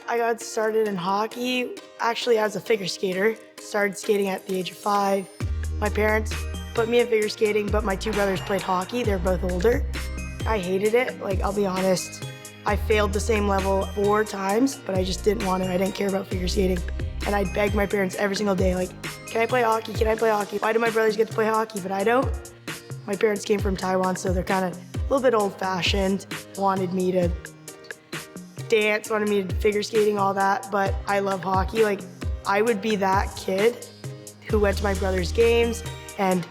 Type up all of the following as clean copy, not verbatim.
I got started in hockey actually as a figure skater. Started skating at the age of 5. My parents put me in figure skating, but my 2 brothers played hockey. They're both older. I hated it, like I'll be honest. I failed the same level 4 times, but I just didn't want to. I didn't care about figure skating. And I'd beg my parents every single day, like, can I play hockey? Can I play hockey? Why do my brothers get to play hockey, but I don't? My parents came from Taiwan, so they're kind of a little bit old-fashioned, wanted me to dance, wanted me to figure skating, all that, but I love hockey. Like, I would be that kid who went to my brother's games and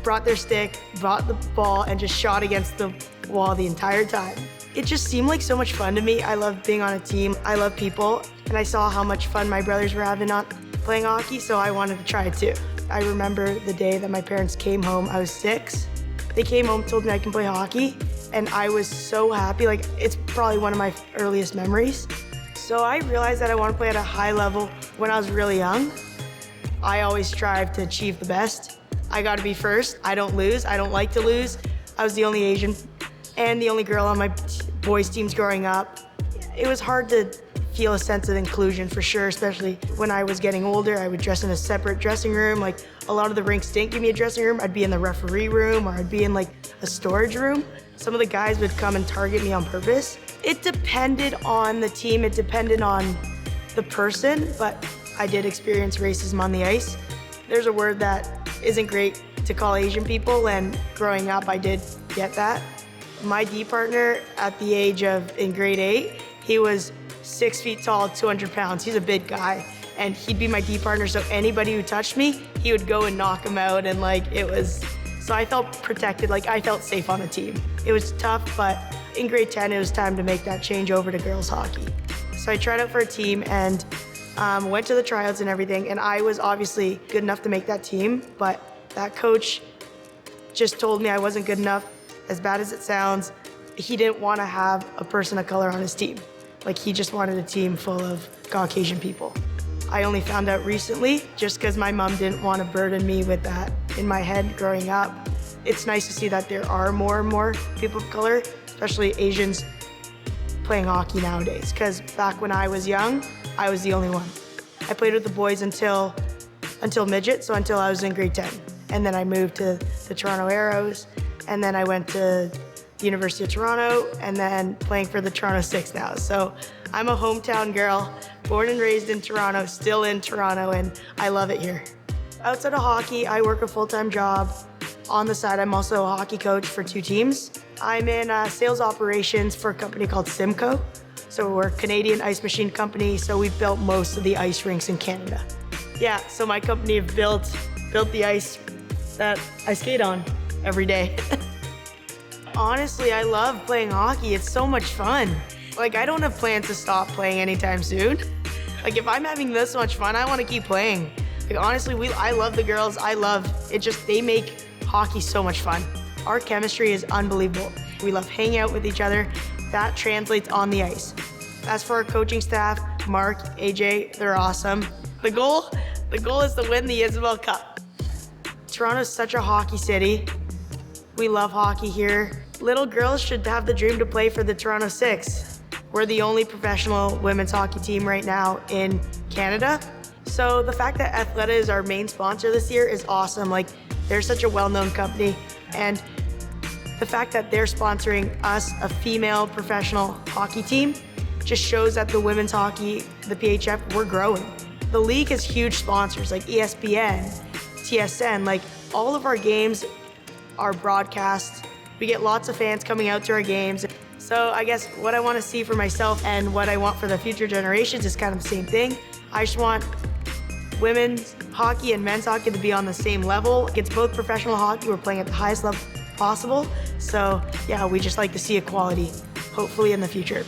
brought their stick, brought the ball, and just shot against the wall the entire time. It just seemed like so much fun to me. I love being on a team. I love people, and I saw how much fun my brothers were having on playing hockey, so I wanted to try it too. I remember the day that my parents came home. I was 6. They came home, told me I can play hockey, and I was so happy. Like, it's probably one of my earliest memories. So I realized that I want to play at a high level when I was really young. I always strive to achieve the best. I got to be first. I don't lose. I don't like to lose. I was the only Asian and the only girl on my boys' teams growing up. It was hard to feel a sense of inclusion for sure, especially when I was getting older. I would dress in a separate dressing room. Like, a lot of the rinks didn't give me a dressing room. I'd be in the referee room, or I'd be in like a storage room. Some of the guys would come and target me on purpose. It depended on the team, it depended on the person, but I did experience racism on the ice. There's a word that isn't great to call Asian people, and growing up I did get that. My D partner at the age of, in grade 8, he was 6 feet tall, 200 pounds. He's a big guy, and he'd be my D partner, so anybody who touched me, he would go and knock him out, and like, it was, so I felt protected, like I felt safe on a team. It was tough, but in grade 10, it was time to make that change over to girls hockey. So I tried out for a team and went to the tryouts and everything, and I was obviously good enough to make that team, but that coach just told me I wasn't good enough. As bad as it sounds, he didn't want to have a person of color on his team. Like, he just wanted a team full of Caucasian people. I only found out recently, just because my mom didn't want to burden me with that in my head growing up. It's nice to see that there are more and more people of color, especially Asians, playing hockey nowadays. Because back when I was young, I was the only one. I played with the boys until midget, so until I was in grade 10. And then I moved to the Toronto Arrows, and then I went to the University of Toronto, and then playing for the Toronto Six now. So I'm a hometown girl, born and raised in Toronto, still in Toronto, and I love it here. Outside of hockey, I work a full-time job. On the side, I'm also a hockey coach for 2 teams. I'm in sales operations for a company called Simcoe. So we're a Canadian ice machine company, so we've built most of the ice rinks in Canada. Yeah, so my company built the ice that I skate on every day. Honestly, I love playing hockey. It's so much fun. Like, I don't have plans to stop playing anytime soon. Like, if I'm having this much fun, I want to keep playing. Like, honestly, I love the girls. I love it. Just, they make hockey so much fun. Our chemistry is unbelievable. We love hanging out with each other. That translates on the ice. As for our coaching staff, Mark, AJ, they're awesome. The goal is to win the Isabel Cup. Toronto's such a hockey city. We love hockey here. Little girls should have the dream to play for the Toronto Six. We're the only professional women's hockey team right now in Canada. So the fact that Athleta is our main sponsor this year is awesome. Like, they're such a well-known company, and the fact that they're sponsoring us, a female professional hockey team, just shows that the women's hockey, the PHF, we're growing. The league has huge sponsors like ESPN, TSN, like all of our games are broadcast. We get lots of fans coming out to our games. So I guess what I want to see for myself and what I want for the future generations is kind of the same thing. I just want women's hockey and men's hockey to be on the same level. It's both professional hockey. We're playing at the highest level possible. So yeah, we just like to see equality, hopefully in the future.